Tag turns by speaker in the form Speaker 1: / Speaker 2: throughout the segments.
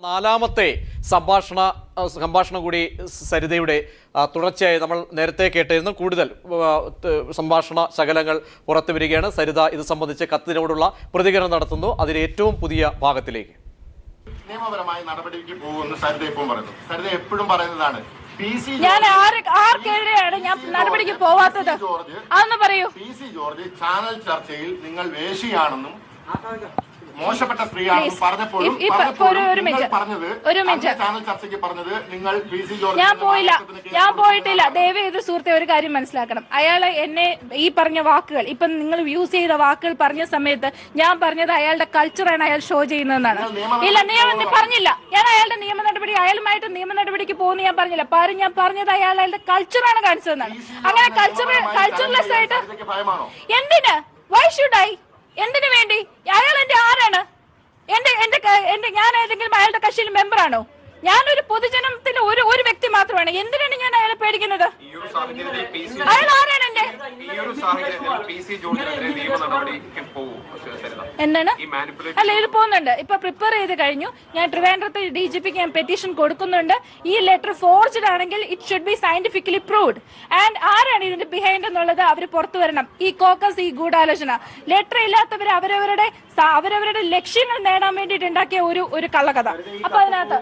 Speaker 1: നാലാമത്തെ സംഭാഷണം കൂടി സരിതയുടെ തുടർച്ചയായി നമ്മൾ നേരത്തെ കേട്ടിരുന്നു. കൂടുതൽ സംഭാഷണ ശകലങ്ങൾ പുറത്തു വരികയാണ്. സരിത ഇത് സംബന്ധിച്ച് കത്തിനോടുള്ള പ്രതികരണം നടത്തുന്നു. അതിലെ ഏറ്റവും പുതിയ ഭാഗത്തിലേക്ക്.
Speaker 2: നിയമപരമായ നടപടിക്ക് പോകുമെന്ന് സരിത ഇപ്പം പറയുന്നു. സരിത എപ്പോഴും പറയുന്നതാണ്
Speaker 3: ഞാൻ ആർക്കെതിരെയാണ് ഞാൻ നടപടിക്ക് പോവാത്തത് അതൊന്ന് പറയൂ.
Speaker 2: PC ജോർജ് ചാനൽ ചർച്ചയിൽ നിങ്ങൾ വേശിയാണെന്നും മോശപ്പെട്ട സ്ത്രീയാണെന്നും പറഞ്ഞപ്പോഴും ചാനൽ ചർച്ചയ്ക്ക് പറഞ്ഞത് നിങ്ങൾ PC ജോർജ്.
Speaker 3: ഞാൻ പോയിട്ടില്ല. ദയവ് ഇത് സുഹൃത്തെ ഒരു കാര്യം മനസ്സിലാക്കണം. അയാളെ എന്നെ ഈ പറഞ്ഞ വാക്കുകൾ ഇപ്പൊ നിങ്ങൾ യൂസ് ചെയ്ത വാക്കുകൾ പറഞ്ഞ സമയത്ത് ഞാൻ പറഞ്ഞത് അയാളുടെ കൾച്ചറാണ് അയാൾ ഷോ ചെയ്യുന്നതെന്നാണ്. ഇല്ല, നിയമം പറഞ്ഞില്ല. ഞാൻ അയാളുടെ നിയമ നടപടി അയാളുമായിട്ട് നിയമ നടപടിക്ക് പോകുന്ന ഞാൻ പറഞ്ഞില്ല. ഞാൻ പറഞ്ഞത് അയാളുടെ കൾച്ചറാണ് കാണിച്ചതെന്നാണ്. അങ്ങനെ കൾച്ചർലെസ് ആയിട്ട് എന്തിന്? Why should I? എന്തിനു വേണ്ടി? അയാൾ എന്റെ ആരാണ്? ഞാൻ ഏതെങ്കിലും അയാളുടെ കക്ഷിയിൽ മെമ്പറാണോ? ഞാനൊരു പൊതുജനത്തിൽ ഒരു വ്യക്തി മാത്രമാണ്. എന്തിനാണ് ഞാൻ അയാളെ പേടിക്കുന്നത്? അയാൾ ആരാണ്? എന്റെ എന്താണ്? അല്ല, ഇത് പോകുന്നുണ്ട്. ഇപ്പൊ പ്രിപ്പയർ ചെയ്ത് കഴിഞ്ഞു. ഞാൻ ട്രിവാൻഡ്രത്ത് DGPക്ക് ഞാൻ പെറ്റീഷൻ കൊടുക്കുന്നുണ്ട്. ഈ ലെറ്റർ ഫോർജ്ഡ് ആണെങ്കിൽ it should be scientifically proved. And ആരാണ് ഇതിന്റെ ബിഹൈൻഡ് എന്നുള്ളത് അവർ പുറത്തു വരണം. ഈ കോക്കസ്, ഈ ഗൂഢാലോചന, ലെറ്റർ ഇല്ലാത്തവർ അവരവരുടെ ലക്ഷ്യങ്ങൾ നേടാൻ വേണ്ടിയിട്ട് ഉണ്ടാക്കിയ ഒരു കള്ളക്കഥ. അപ്പൊ അതിനകത്ത്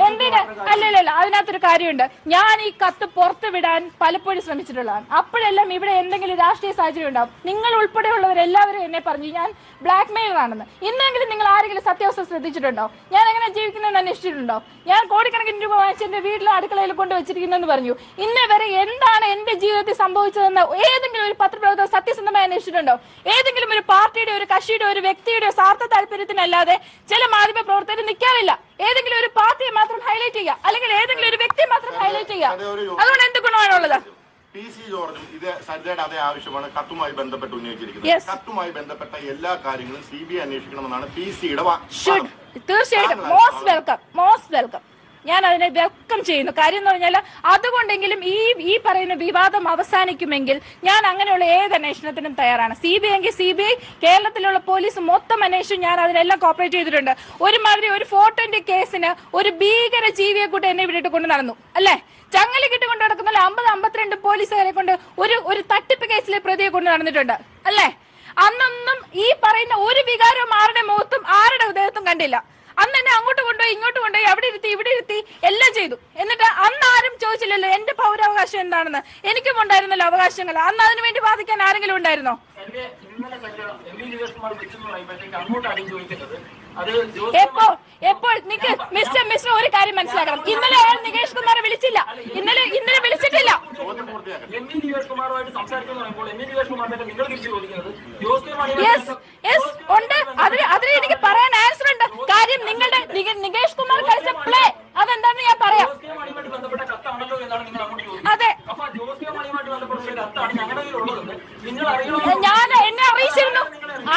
Speaker 3: എന്തിനാ? അല്ലല്ല, അതിനകത്തൊരു കാര്യമുണ്ട്. ഞാൻ ഈ കത്ത് പുറത്തു വിടാൻ പലപ്പോഴും ശ്രമിച്ചിട്ടുള്ളതാണ്. അപ്പോഴെല്ലാം ഇവിടെ എന്തെങ്കിലും രാഷ്ട്രീയ സാഹചര്യം ഉണ്ടാവും. നിങ്ങൾ ഉൾപ്പെടെയുള്ളവരെല്ലാവരും എന്നെ പറഞ്ഞു ഞാൻ ബ്ലാക്ക് മെയിലർ ആണെന്ന്. ഇന്നെങ്കിലും നിങ്ങൾ ആരെങ്കിലും സത്യാവസ്ഥ ശ്രദ്ധിച്ചിട്ടുണ്ടോ? ഞാൻ എങ്ങനെ ജീവിക്കുന്നതെന്ന് അന്വേഷിച്ചിട്ടുണ്ടോ? ഞാൻ കോടിക്കണക്കിന് രൂപ വാങ്ങിച്ച് എന്റെ വീട്ടിലെ അടുക്കളയിൽ കൊണ്ടുവച്ചിരിക്കുന്നെന്ന് പറഞ്ഞു. ഇന്നേ വരെ എന്താണ് എന്റെ ജീവിതത്തിൽ സംഭവിച്ചതെന്ന് ഏതെങ്കിലും ഒരു പത്രപ്രവർത്തകർ സത്യസന്ധമായി അന്വേഷിച്ചിട്ടുണ്ടോ? ഏതെങ്കിലും ഒരു പാർട്ടിയുടെ, ഒരു കക്ഷിയുടെ, ഒരു വ്യക്തിയുടെ സ്വാർത്ഥ താല്പര്യത്തിനല്ലാതെ ചില മാധ്യമ പ്രവർത്തകർ നിൽക്കാറില്ല. ഏതെങ്കിലും ഒരു പാർട്ടിയെ മാത്രം ഹൈലൈറ്റ് ചെയ്യുക, അല്ലെങ്കിൽ ഏതെങ്കിലും ഒരു വ്യക്തിയെ മാത്രം ഹൈലൈറ്റ് ചെയ്യുക. അതുകൊണ്ട് എന്ത് ഗുണമാണുള്ളത്?
Speaker 2: PC ജോർജും ഇത് സരിതയുടെ അതേ ആവശ്യമാണ് കത്തുമായി ബന്ധപ്പെട്ട് ഉന്നയിച്ചിരിക്കുന്നത്. കത്തുമായി ബന്ധപ്പെട്ട എല്ലാ കാര്യങ്ങളും CBI അന്വേഷിക്കണമെന്നാണ് PCയുടെ
Speaker 3: തീർച്ചയായിട്ടും. Most welcome. ഞാൻ അതിനെ വെൽക്കം ചെയ്യുന്നു. കാര്യം എന്ന് പറഞ്ഞാൽ അതുകൊണ്ടെങ്കിലും ഈ പറയുന്ന വിവാദം അവസാനിക്കുമെങ്കിൽ ഞാൻ അങ്ങനെയുള്ള ഏത് അന്വേഷണത്തിനും തയ്യാറാണ്. CBI എങ്കിൽ CBI, കേരളത്തിലുള്ള പോലീസ് മൊത്തം അന്വേഷണം ഞാൻ അതിനെല്ലാം കോപ്പറേറ്റ് ചെയ്തിട്ടുണ്ട്. ഒരുമാതിരി ഒരു ഫോട്ടോന്റെ കേസിന് ഒരു ഭീകര ജീവിയെ കൂട്ടി എന്നെ വിട്ടിട്ട് കൊണ്ട് നടന്നു അല്ലേ? ചങ്ങല കിട്ടുകൊണ്ട് നടക്കുന്ന 50-52 പോലീസുകാരെ കൊണ്ട് ഒരു തട്ടിപ്പ് കേസിലെ പ്രതിയെ കൊണ്ട് നടന്നിട്ടുണ്ട് അല്ലേ? അന്നൊന്നും ഈ പറയുന്ന ഒരു വികാരവും ആരുടെ മുഖത്തും ആരുടെ ഹൃദയത്തും കണ്ടില്ല. അന്ന് എന്നെ അങ്ങോട്ട് കൊണ്ടുപോയി, ഇങ്ങോട്ട് കൊണ്ടുപോയി, അവിടെ ഇരുത്തി, ഇവിടെ ഇരുത്തി, എല്ലാം ചെയ്തു. എന്നിട്ട് അന്ന് ആരും ചോദിച്ചില്ലല്ലോ എന്റെ പൗരാവകാശം എന്താണെന്ന്. എനിക്കും ഉണ്ടായിരുന്നല്ലോ അവകാശങ്ങൾ. അന്ന് അതിനു വേണ്ടി വാദിക്കാൻ ആരെങ്കിലും ഉണ്ടായിരുന്നോ? എപ്പോൾ മിസ്റ്റർ ഒരു കാര്യം മനസ്സിലാക്കണം. ഇന്നലെ അയാൾ നികേഷ് കുമാറെ വിളിച്ചില്ല. ഇന്നലെ വിളിച്ചിട്ടില്ല. ഉണ്ട്. അതിന് എനിക്ക് പറയാൻ ആൻസർ ഉണ്ട്. കാര്യം നിങ്ങളുടെ നികേഷ് കുമാർ കളിച്ച പ്ലേ അതെന്താണെന്ന് ഞാൻ പറയാം. അതെ, ഞാൻ എന്നെ അറിയിച്ചിരുന്നു.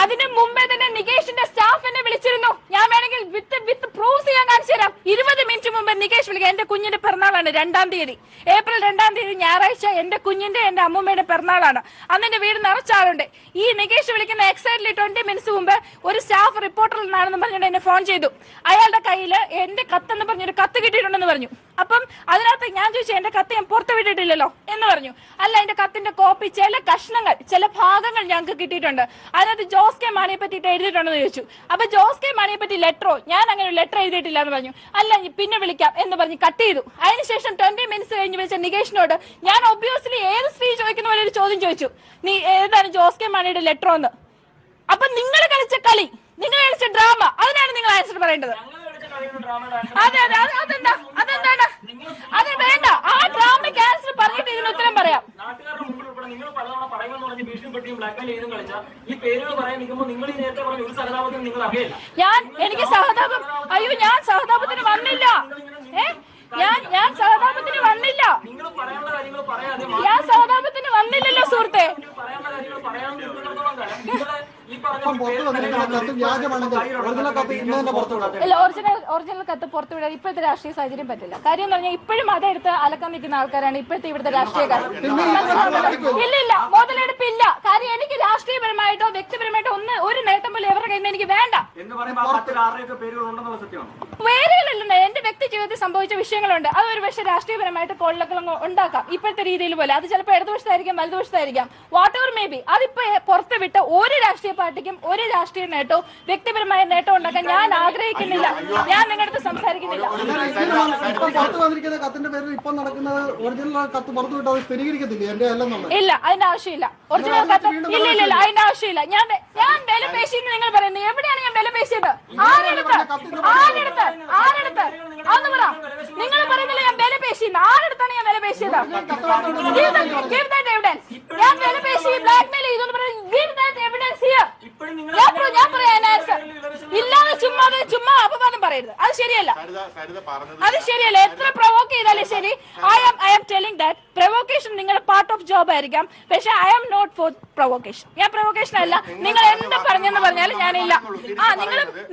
Speaker 3: അതിനു മുമ്പേ തന്നെ നികേഷിന്റെ സ്റ്റാഫ് എന്നെ വിളിച്ചിരുന്നു. ഞാൻ വേണമെങ്കിൽ വിത്ത് പ്രൂഫ് ചെയ്യാൻ കാണിച്ചു തരാം. 20 മിനിറ്റ് മുമ്പ് നികേഷ് വിളിക്കുക. എന്റെ കുഞ്ഞിന്റെ പിറന്നാളാണ് 2-ാം തീയതി, ഏപ്രിൽ 2-ാം തീയതി ഞായറാഴ്ച. എന്റെ കുഞ്ഞിന്റെ, എന്റെ അമ്മൂമ്മയുടെ പിറന്നാളാണ്. അന്ന് എന്റെ വീട് നിറച്ചാളുണ്ട്. ഈ നികേഷ് വിളിക്കുന്ന എക്സാക്ട്ലി 20 മിനിറ്റ്സ് മുമ്പ് ഒരു സ്റ്റാഫ് റിപ്പോർട്ടറിൽ നിന്നാണെന്ന് പറഞ്ഞിട്ട് എന്നെ ഫോൺ ചെയ്തു. അയാളുടെ കയ്യിൽ എന്റെ കത്തെന്ന് പറഞ്ഞൊരു കത്ത് കിട്ടിയിട്ടുണ്ടെന്ന് പറഞ്ഞു. അപ്പം അതിനകത്ത് ഞാൻ ചോദിച്ചു എന്റെ കത്ത് ഞാൻ പുറത്തു വിട്ടിട്ടില്ലല്ലോ എന്ന് പറഞ്ഞു. അല്ല, എന്റെ കത്തിന്റെ കോപ്പി ചില കഷ്ണങ്ങൾ, ചില ഭാഗങ്ങൾ ഞങ്ങൾക്ക് കിട്ടിയിട്ടുണ്ട്. അതിനകത്ത് ജോസ് കെ മാണിയെ പറ്റിയിട്ട് എഴുതിയിട്ടുണ്ടെന്ന് ചോദിച്ചു. അപ്പൊ ജോസ് കെ മാണിയെ പറ്റി ലെറ്ററോ? ഞാൻ അങ്ങനെ ഒരു ലെറ്റർ എഴുതിയിട്ടില്ല എന്ന് പറഞ്ഞു. അല്ല, പിന്നെ വിളിക്കാം എന്ന് പറഞ്ഞ് കട്ട് ചെയ്തു. അതിനുശേഷം 20 മിനിറ്റ്സ് കഴിഞ്ഞ് വിളിച്ച നികേഷിനോട് ഞാൻ ഒബ്വിയസ്ലി ഏത് സ്ത്രീ ചോദിക്കുന്ന പോലെ ഒരു ചോദ്യം ചോദിച്ചു, നീ ഏതാണ് ജോസ് കെ മാണിയുടെ ലെറ്ററോ എന്ന്. അപ്പൊ നിങ്ങൾ കളിച്ച കളി, നിങ്ങൾ കളിച്ച ഡ്രാമ, അതിനാണ് നിങ്ങൾ ആൻസർ പറയേണ്ടത്. അതെന്താണ്? അത് വേണ്ട. ആ ഡ്രാമയ്ക്ക് ആൻസർ പറഞ്ഞിട്ട് ഇതിന് ഉത്തരം പറയാം. എനിക്ക് സഹതാപം, അയ്യോ ഞാൻ സഹതാപത്തിന് വന്നില്ല. ഞാൻ സഹതാപത്തിന് വന്നില്ല. ഞാൻ സഹതാപത്തിന് വന്നില്ലല്ലോ സുഹൃത്തെ.
Speaker 4: പുറത്തു വന്നിരിക്കുന്ന കത്ത് വ്യാജമാണെങ്കിൽ ഒറിജിനൽ കത്ത് ഇന്ന് തന്നെ പുറത്തുവിടാം.
Speaker 3: ഇല്ല, ഒറിജിനൽ കത്ത് പുറത്തുവിടാൻ ഇപ്പോഴത്തെ രാഷ്ട്രീയ സാഹചര്യം പറ്റില്ല. കാര്യം എന്ന് പറഞ്ഞാൽ ഇപ്പോഴും അതെടുത്ത് അലക്കാൻ നിൽക്കുന്ന ആൾക്കാരാണ് ഇപ്പോഴത്തെ ഇവിടുത്തെ രാഷ്ട്രീയക്കാർ. ഇല്ല, മുതലെടുപ്പില്ല. കാര്യം എനിക്ക് രാഷ്ട്രീയപരമായിട്ടോ വ്യക്തിപരമായിട്ടോ ഒരു നേട്ടം പോലും എവരുടെ കയ്യിൽ നിന്ന് എനിക്ക് വേണ്ട. പേരുകളില്ല, എന്റെ വ്യക്തി ജീവിതത്തിൽ സംഭവിച്ച വിഷയങ്ങളുണ്ട്. അതൊരു പക്ഷേ രാഷ്ട്രീയപരമായിട്ട് കോളിളക്കം ഉണ്ടാക്കാം ഇപ്പോഴത്തെ രീതിയിൽ പോലെ. അത് ചിലപ്പോൾ ഇടതുവശത്തായിരിക്കാം, വലതുവശത്തായിരിക്കാം, വാട്ട് എവർ മേ ബി. അതിപ്പോ പുറത്ത് വിട്ട ഒരു രാഷ്ട്രീയ പാർട്ടിക്കും ഒരു രാഷ്ട്രീയ നേട്ടവും വ്യക്തിപരമായ നേട്ടം ഉണ്ടാക്കാൻ ഞാൻ ആഗ്രഹിക്കുന്നില്ല. ഞാൻ നിങ്ങളുടെ അടുത്ത് സംസാരിക്കുന്നില്ല. ഇല്ല, അതിന്റെ ആവശ്യമില്ല. ഒറിജിനൽ കത്ത് ഇല്ല, അതിന്റെ ആവശ്യമില്ല. ഞാൻ വില പേശിന്ന് നിങ്ങൾ പറയുന്നത് എവിടെയാണ് ഞാൻ വില പേശിയത്? ആരെടുത്ത് അതൊന്ന് പറ. നിങ്ങൾ പറയുന്നില്ല ഞാൻ വില പേശിന്ന്. ആരെടുത്താണ് ഞാൻ വില പേശിയത്? ഞാൻ വില പേശി ബ്ലാക്ക്മെയിൽ ചെയ്തു പറയുന്നത്. ഞാൻ പറയാൻ ആൻസർ ഇല്ലാതെ ചുമ്മാ അപവാദം പറയരുത്. അത് ശരിയല്ല, അത് ശരിയല്ല. എത്ര പ്രൊവോക്ക് ചെയ്താലും ശരി, I am telling that provocation നിങ്ങളുടെ പാർട്ട് ഓഫ് ജോബ് ആയിരിക്കാം. പക്ഷെ I am not for provocation. ഞാൻ പ്രൊവോക്കേഷൻ അല്ല. നിങ്ങൾ എന്ത് പറഞ്ഞെന്ന് പറഞ്ഞാലും ഞാനില്ല.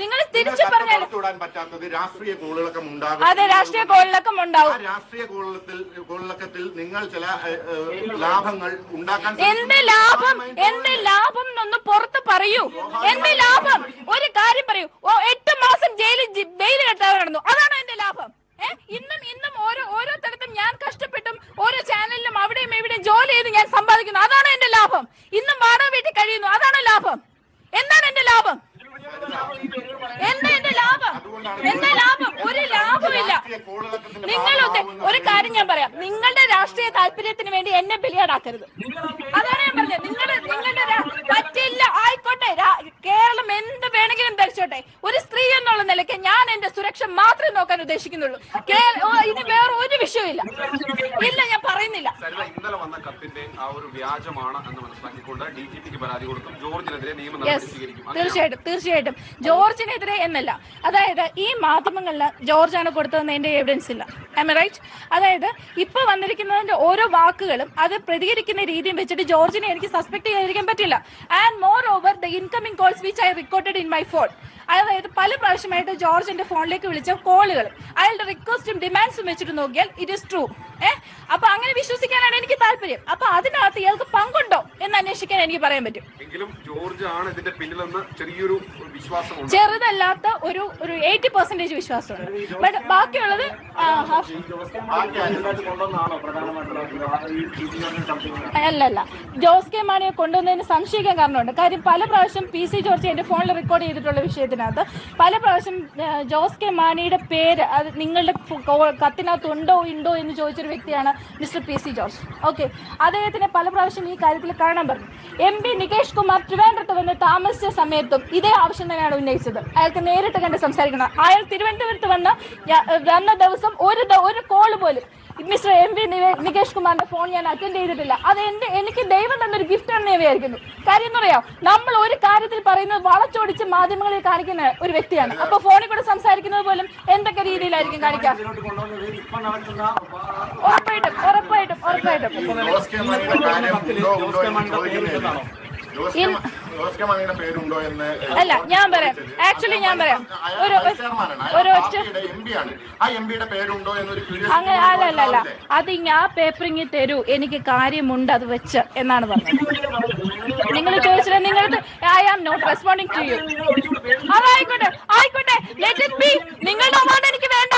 Speaker 3: നിങ്ങൾ തിരിച്ചു പറഞ്ഞാലും അതെ, രാഷ്ട്രീയ കോളിളക്കം ഉണ്ടാവും.
Speaker 2: രാഷ്ട്രീയ കോളിളക്കത്തിൽ നിങ്ങൾ ചില ലാഭങ്ങൾ ഉണ്ടാക്കാൻ
Speaker 3: എന്ത് ലാഭം എന്നൊന്ന് പുറത്ത് പറയൂ. എന്ത് ലാഭം? ഒരു കാര്യം പറയൂ. 8 മാസം ജയിലിൽ ബെയിൽ കെട്ടാതെ നടന്നു. അതാണോ എന്റെ ലാഭം? ഇന്നും ഓരോരുത്തടത്തും ഞാൻ കഷ്ടപ്പെട്ടും ഓരോ ചാനലിലും അവിടെയും എവിടെയും ജോലി ചെയ്ത് ഞാൻ സമ്പാദിക്കുന്നു. അതാണോ എന്റെ ലാഭം? ഇന്നും വാടക വീട്ടിൽ കഴിയുന്നു. അതാണോ ലാഭം? എന്താണ് എന്റെ ലാഭം? എന്റെ ലാഭം? ഒരു ലാഭമില്ല. ഒരു കാര്യം ഞാൻ പറയാം, നിങ്ങളുടെ രാഷ്ട്രീയ താല്പര്യത്തിന് വേണ്ടി എന്നെ ബലിയാടാക്കരുത്. അതാണ് ഞാൻ പറഞ്ഞത്. നിങ്ങളുടെ പറ്റില്ല. ആയിക്കോട്ടെ, കേരളം എന്ത് വേണമെങ്കിലും ധരിച്ചോട്ടെ. ഒരു സ്ത്രീ എന്നുള്ള നിലയ്ക്ക് ഞാൻ എന്റെ സുരക്ഷ മാത്രമേ നോക്കാൻ ഉദ്ദേശിക്കുന്നുള്ളൂ. ഇത് വേറെ ഒരു വിഷയമില്ല. ഇല്ല, ഞാൻ പറയുന്നില്ല.
Speaker 5: ഇന്നലെ വന്ന കത്തിന്റെ ആ ഒരു വ്യാജമാണ് എന്ന് മനസ്സിലാക്കിക്കൊണ്ട് DGPക്ക് പരാതി കൊടുക്കും. ജോർജിനെതിരെ നിയമ നടപടി സ്വീകരിക്കും.
Speaker 3: തീർച്ചയായിട്ടും ജോർജിനെതിരെ എന്നല്ല. അതായത് ഈ മാധ്യമങ്ങളിൽ ജോർജാണ് കൊടുത്തതെന്ന് എന്റെ എവിഡൻസ് ഇല്ല. Am I right? അതായത് ഇപ്പൊ വന്നിരിക്കുന്നതിന്റെ ഓരോ വാക്കുകളും അത് പ്രതികരിക്കുന്ന രീതിയും വെച്ചിട്ട് ജോർജിനെ എനിക്ക് സസ്പെക്ട് ചെയ്യാതിരിക്കാൻ പറ്റില്ല. And more over the incoming calls which I recorded in my phone. അതായത് പല പ്രാവശ്യമായിട്ട് ജോർജ് എന്റെ ഫോണിലേക്ക് വിളിച്ച കോളുകളും അയാളുടെ റിക്വസ്റ്റും ഡിമാൻഡ്സും വെച്ചിട്ട് നോക്കിയാൽ ഇറ്റ് ഇസ് ട്രൂ. അപ്പൊ അങ്ങനെ വിശ്വസിക്കാനാണ് എനിക്ക് താല്പര്യം. അപ്പൊ അതിനകത്ത് ഇയാൾക്ക് പങ്കുണ്ടോ എന്ന് അന്വേഷിക്കാൻ എനിക്ക് പറയാൻ പറ്റും.
Speaker 5: എങ്കിലും ജോർജ് ആണ് ഇതിന്റെ പിന്നിലെന്ന് ചെറിയൊരു വിശ്വാസമുണ്ട്.
Speaker 3: ചെറുതല്ലാത്ത ഒരു 80% വിശ്വാസമുണ്ട്. ബട്ട് ബാക്കിയുള്ളത് അല്ലല്ല. ജോസ് കെ മാണിയെ കൊണ്ടുവന്നതിന് സംശയിക്കാൻ കാരണമുണ്ട്. കാര്യം പല പ്രാവശ്യം PC ജോർജ് എന്റെ ഫോണിൽ റെക്കോർഡ് ചെയ്തിട്ടുള്ള വിഷയത്തിനകത്ത് പല പ്രാവശ്യം ജോസ് കെ മാണിയുടെ പേര് അത് നിങ്ങളുടെ കത്തിനകത്ത് ഉണ്ടോ എന്ന് ചോദിച്ചൊരു വ്യക്തിയാണ് മിസ്റ്റർ PC ജോർജ്. ഓക്കെ, അദ്ദേഹത്തിന് പല പ്രാവശ്യം ഈ കാര്യത്തിൽ കാണാൻ പറഞ്ഞു. MP നികേഷ് കുമാർ ട്രിവാൻഡ്രത്ത് വന്ന് താമസിച്ച സമയത്തും ഇതേ ആവശ്യം തന്നെയാണ് ഉന്നയിച്ചത്. അയാൾക്ക് നേരിട്ട് കണ്ട് സംസാരിക്കണം. അയാൾ തിരുവനന്തപുരത്ത് വന്ന ദിവസം ഒരു കോള് പോലും മിസ്റ്റർ MP നികേഷ് കുമാറിന്റെ ഫോൺ ഞാൻ അറ്റൻഡ് ചെയ്തിട്ടില്ല. അത് എനിക്ക് ദൈവം തന്നൊരു ഗിഫ്റ്റ് ആണെന്ന് ഞാൻ വിചാരിക്കുന്നു. കാര്യം എന്ന് പറയാം, നമ്മൾ ഒരു കാര്യത്തിൽ പറയുന്നത് വളച്ചൊടിച്ച് മാധ്യമങ്ങളിൽ കാണിക്കുന്ന ഒരു വ്യക്തിയാണ്. അപ്പൊ ഫോണിൽ കൂടെ സംസാരിക്കുന്നത് പോലും എന്തൊക്കെ രീതിയിലായിരിക്കും കാണിക്കാം? ഉറപ്പായിട്ടും അല്ല, ഞാൻ പറയാം. ആക്ച്വലി ഞാൻ പറയാം, അങ്ങനെ അല്ല. അത് ആ പേപ്പറിങ് തരൂ, എനിക്ക് കാര്യമുണ്ട് അത് വെച്ച് എന്നാണ് പറഞ്ഞത്. നിങ്ങൾ ചോദിച്ചില്ല, നിങ്ങൾക്ക് I am not responding to you. ആയിക്കോട്ടെ, ലെറ്റ് ഇറ്റ് ബി. നിങ്ങളുടെ അവാർഡ് എനിക്ക് വേണ്ട.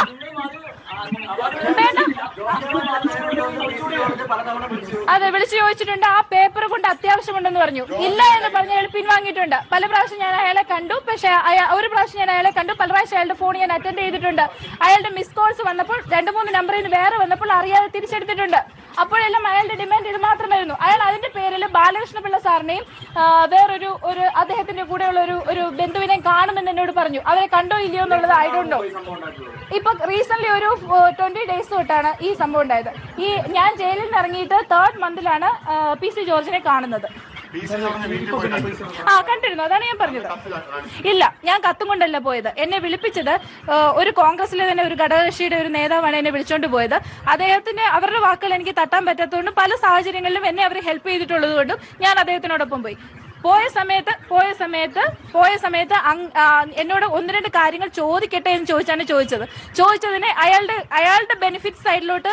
Speaker 3: അതെ, വിളിച്ചു ചോദിച്ചിട്ടുണ്ട്. ആ പേപ്പർ കൊണ്ട് അത്യാവശ്യമുണ്ടെന്ന് പറഞ്ഞു. ഇല്ല എന്ന് പറഞ്ഞ് അയാൾ പിൻവാങ്ങിയിട്ടുണ്ട്. പല പ്രാവശ്യം ഞാൻ അയാളെ കണ്ടു. പക്ഷെ ഒരു പ്രാവശ്യം ഞാൻ അയാളെ കണ്ടു. പല പ്രാവശ്യം അയാളുടെ ഫോൺ ഞാൻ അറ്റൻഡ് ചെയ്തിട്ടുണ്ട്. അയാളുടെ മിസ് കോൾസ് വന്നപ്പോൾ 2-3 നമ്പറിൽ നിന്ന് വേറെ വന്നപ്പോൾ അറിയാതെ തിരിച്ചെടുത്തിട്ടുണ്ട്. അപ്പോഴെല്ലാം അയാളുടെ ഡിമാൻഡ് ഇത് മാത്രമായിരുന്നു. അയാൾ അതിന്റെ പേരിൽ ബാലകൃഷ്ണപിള്ള സാറിനെയും വേറൊരു അദ്ദേഹത്തിന്റെ കൂടെയുള്ള ഒരു ബന്ധുവിനെയും കാണുമെന്ന് എന്നോട് പറഞ്ഞു. അവരെ കണ്ടോ ഇല്ലയോ എന്നുള്ളത് ഐ ഡോണ്ട് നോ. ഇപ്പൊ റീസെന്റ് ഒരു 20 ഡേയ്സ് തൊട്ടാണ് ഈ സംഭവം ഉണ്ടായത്. ഞാൻ ജയിലിൽ നിന്ന് ഇറങ്ങിയിട്ട് 3rd മന്തിലാണ് PC ജോർജിനെ കാണുന്നത്. കണ്ടിരുന്നു. അതാണ് ഞാൻ പറഞ്ഞത്. ഇല്ല, ഞാൻ കത്തും കൊണ്ടല്ല പോയത്. എന്നെ വിളിപ്പിച്ചത് ഒരു കോൺഗ്രസിലെ തന്നെ ഒരു ഘടകകക്ഷിയുടെ ഒരു നേതാവാണ് എന്നെ വിളിച്ചോണ്ട് പോയത്. അദ്ദേഹത്തിന് അവരുടെ വാക്കുകൾ എനിക്ക് തട്ടാൻ പറ്റാത്തതുകൊണ്ടും പല സാഹചര്യങ്ങളിലും എന്നെ അവർ ഹെൽപ്പ് ചെയ്തിട്ടുള്ളത് കൊണ്ടും ഞാൻ അദ്ദേഹത്തിനോടൊപ്പം പോയി. പോയ സമയത്ത് എന്നോട് 1-2 കാര്യങ്ങൾ ചോദിക്കട്ടെ എന്ന് ചോദിച്ചതിന് അയാളുടെ ബെനിഫിറ്റ് സൈഡിലോട്ട്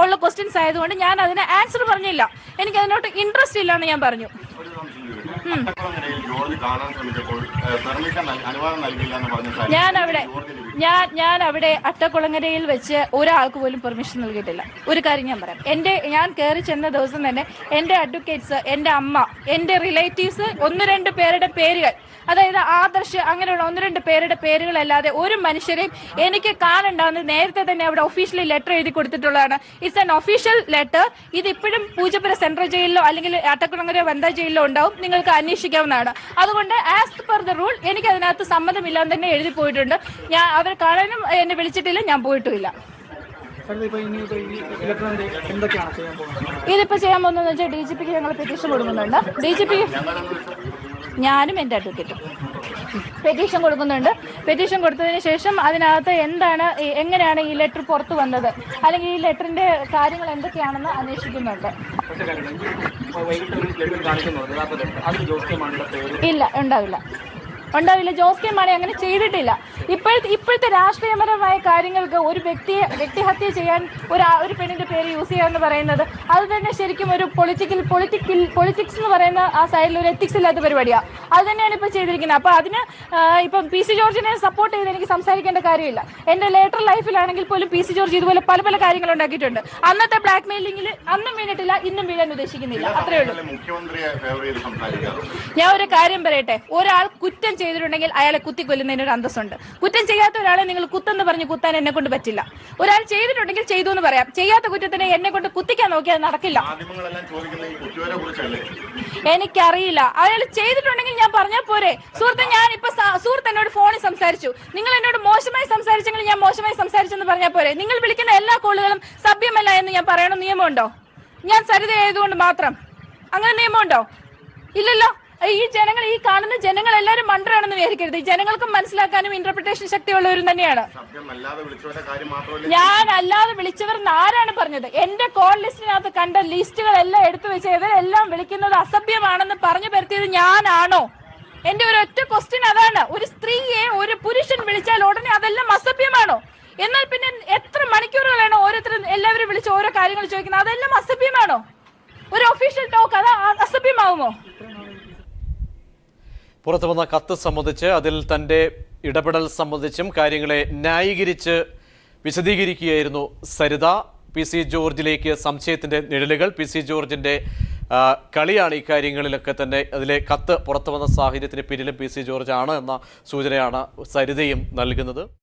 Speaker 3: ഉള്ള ക്വസ്റ്റ്യൻസ് ആയതുകൊണ്ട് ഞാൻ അതിന് ആൻസർ പറഞ്ഞില്ല. എനിക്ക് അതിനോട്ട് ഇൻട്രസ്റ്റ് ഇല്ല എന്ന് ഞാൻ പറഞ്ഞു. ഞാൻ അവിടെ അട്ടക്കുളങ്ങരയിൽ വെച്ച് ഒരാൾക്ക് പോലും പെർമിഷൻ നൽകിയിട്ടില്ല. ഒരു കാര്യം ഞാൻ പറയാം, ഞാൻ കയറി ചെന്ന ദിവസം തന്നെ എൻ്റെ അഡ്വക്കേറ്റ്സ്, എൻ്റെ അമ്മ, എൻ്റെ റിലേറ്റീവ്സ് 1-2 പേരുടെ പേരുകൾ, അതായത് ആദർശ് അങ്ങനെയുള്ള 1-2 പേരുടെ പേരുകളല്ലാതെ ഒരു മനുഷ്യരെയും എനിക്ക് കാണണ്ടാന്ന് നേരത്തെ തന്നെ അവിടെ ഒഫീഷ്യലി ലെറ്റർ എഴുതി കൊടുത്തിട്ടുള്ളതാണ്. It's an official letter. ഇതിപ്പോഴും പൂജപ്പുര സെൻട്രൽ ജയിലിലോ അല്ലെങ്കിൽ അട്ടക്കുളങ്ങര വനിതാ ജയിലിലോ ഉണ്ടാവും, നിങ്ങൾക്ക് അന്വേഷിക്കാവുന്നതാണ്. അതുകൊണ്ട് ആസ് പെർ ദ റൂൾ എനിക്ക് അതിനകത്ത് സമ്മതമില്ലാന്ന് തന്നെ എഴുതി പോയിട്ടുണ്ട്. ഞാൻ അവർ കാണാനും എന്നെ വിളിച്ചിട്ടില്ല, ഞാൻ പോയിട്ടുമില്ല. ഇതിപ്പോ ചെയ്യാൻ പോകുന്നതെന്ന് വെച്ചാൽ DGPക്ക് ഞങ്ങൾ പെറ്റീഷൻ കൊടുക്കുന്നുണ്ട്. DGP ഞാനും എൻ്റെ അഡ്വക്കേറ്റും പെറ്റീഷൻ കൊടുക്കുന്നുണ്ട്. പെറ്റീഷൻ കൊടുത്തതിന് ശേഷം അതിനകത്ത് എങ്ങനെയാണ് ഈ ലെറ്റർ പുറത്തു വന്നത്, അല്ലെങ്കിൽ ഈ ലെറ്ററിന്റെ കാര്യങ്ങൾ എന്തൊക്കെയാണെന്ന് അന്വേഷിക്കുന്നുണ്ട്. ഇല്ല, ഉണ്ടാവില്ല. ജോസ് കെ മാണി അങ്ങനെ ചെയ്തിട്ടില്ല. ഇപ്പോഴത്തെ രാഷ്ട്രീയപരമായ കാര്യങ്ങൾക്ക് ഒരു വ്യക്തിഹത്യ ചെയ്യാൻ ഒരു പെണ്ണിന്റെ പേര് യൂസ് ചെയ്യാന്ന് പറയുന്നത് അത് തന്നെ ശരിക്കും ഒരു പൊളിറ്റിക്സ് എന്ന് പറയുന്ന ആ സൈഡിൽ ഒരു എത്തിക്സ് ഇല്ലാത്ത പരിപാടിയാണ്. അത് തന്നെയാണ് ഇപ്പൊ ചെയ്തിരിക്കുന്നത്. അപ്പൊ അതിന് ഇപ്പം PC ജോർജിനെ സപ്പോർട്ട് ചെയ്ത് എനിക്ക് സംസാരിക്കേണ്ട കാര്യമില്ല. എന്റെ ലേറ്റർ ലൈഫിലാണെങ്കിൽ പോലും PC ജോർജ് ഇതുപോലെ പല കാര്യങ്ങൾ ഉണ്ടാക്കിയിട്ടുണ്ട്. അന്നത്തെ ബ്ലാക്ക് മെയിലിംഗിൽ അന്നും വീണിട്ടില്ല, ഇന്നും വീഴാൻ ഉദ്ദേശിക്കുന്നില്ല. അത്രേ ഉള്ളൂ. ഞാൻ ഒരു കാര്യം പറയട്ടെ, ഒരാൾ കുറ്റം ചെയ്തിട്ടുണ്ടെങ്കിൽ അയാളെ കുത്തിക്കൊല്ലുന്നതിന് ഒരു അന്തസ്സുണ്ട്. കുറ്റം ചെയ്യാത്ത ഒരാളെ നിങ്ങൾ കുത്തെന്ന് പറഞ്ഞ് കുത്താൻ എന്നെ കൊണ്ട് പറ്റില്ല. ഒരാൾ ചെയ്തിട്ടുണ്ടെങ്കിൽ ചെയ്തു എന്ന് പറയാം. ചെയ്യാത്ത കുറ്റത്തിനെ എന്നെ കൊണ്ട് കുത്തിക്കാൻ നോക്കിയാൽ നടക്കില്ല. എനിക്കറിയില്ല. അയാൾ ചെയ്തിട്ടുണ്ടെങ്കിൽ ഞാൻ പറഞ്ഞാൽ പോരെ. സുഹൃത്തെ, സുഹൃത്ത് എന്നോട് ഫോണിൽ സംസാരിച്ചു, നിങ്ങൾ എന്നോട് മോശമായി സംസാരിച്ചെങ്കിൽ ഞാൻ മോശമായി സംസാരിച്ചെന്ന് പറഞ്ഞാൽ പോരെ. നിങ്ങൾ വിളിക്കുന്ന എല്ലാ കോളുകളും സഭ്യമല്ല എന്ന് ഞാൻ പറയണം നിയമമുണ്ടോ? ഞാൻ സരിത ആയതുകൊണ്ട് മാത്രം അങ്ങനെ നിയമമുണ്ടോ? ഇല്ലല്ലോ. ഈ കാണുന്ന ജനങ്ങൾ എല്ലാവരും മണ്ടറാണെന്ന് വിചാരിക്കരുത്. ഈ ജനങ്ങൾക്കും മനസ്സിലാക്കാനും ഇന്റർപ്രിട്ടേഷൻ ശക്തിയുള്ളവരും തന്നെയാണ്. ഞാൻ അല്ലാതെ വിളിച്ചവർ ആരാണ് പറഞ്ഞത്? എന്റെ കോൾ ലിസ്റ്റിനകത്ത് കണ്ട ലിസ്റ്റുകളെല്ലാം എടുത്തു വെച്ച് ഇവരെല്ലാം വിളിക്കുന്നത് അസഭ്യമാണെന്ന് പറഞ്ഞു പരത്തിയത് ഞാനാണോ? എന്റെ ഒരു ഒറ്റ ക്വസ്റ്റ്യൻ അതാണ്. ഒരു സ്ത്രീയെ ഒരു പുരുഷൻ വിളിച്ചാൽ ഉടനെ അതെല്ലാം അസഭ്യമാണോ? എന്നാൽ പിന്നെ എത്ര മണിക്കൂറുകളാണ് ഓരോരുത്തരും എല്ലാവരും വിളിച്ച് ഓരോ കാര്യങ്ങൾ ചോദിക്കുന്നത്? അതെല്ലാം അസഭ്യമാണോ? ഒരു ഒഫീഷ്യൽ ടോക്ക് അത് അസഭ്യമാവുമോ?
Speaker 1: പുറത്തു വന്ന കത്ത് സംബന്ധിച്ച് അതിൽ തൻ്റെ ഇടപെടൽ സംബന്ധിച്ചും കാര്യങ്ങളെ ന്യായീകരിച്ച് വിശദീകരിക്കുകയായിരുന്നു സരിത. PC ജോർജിലേക്ക് സംശയത്തിൻ്റെ നിഴലുകൾ, PC ജോർജിൻ്റെ കളിയാണ് ഈ കാര്യങ്ങളിലൊക്കെ തന്നെ. അതിലെ കത്ത് പുറത്തു വന്ന സാഹചര്യത്തിന് പിന്നിലും PC ജോർജ് ആണ് എന്ന സൂചനയാണ് സരിതയും നൽകുന്നത്.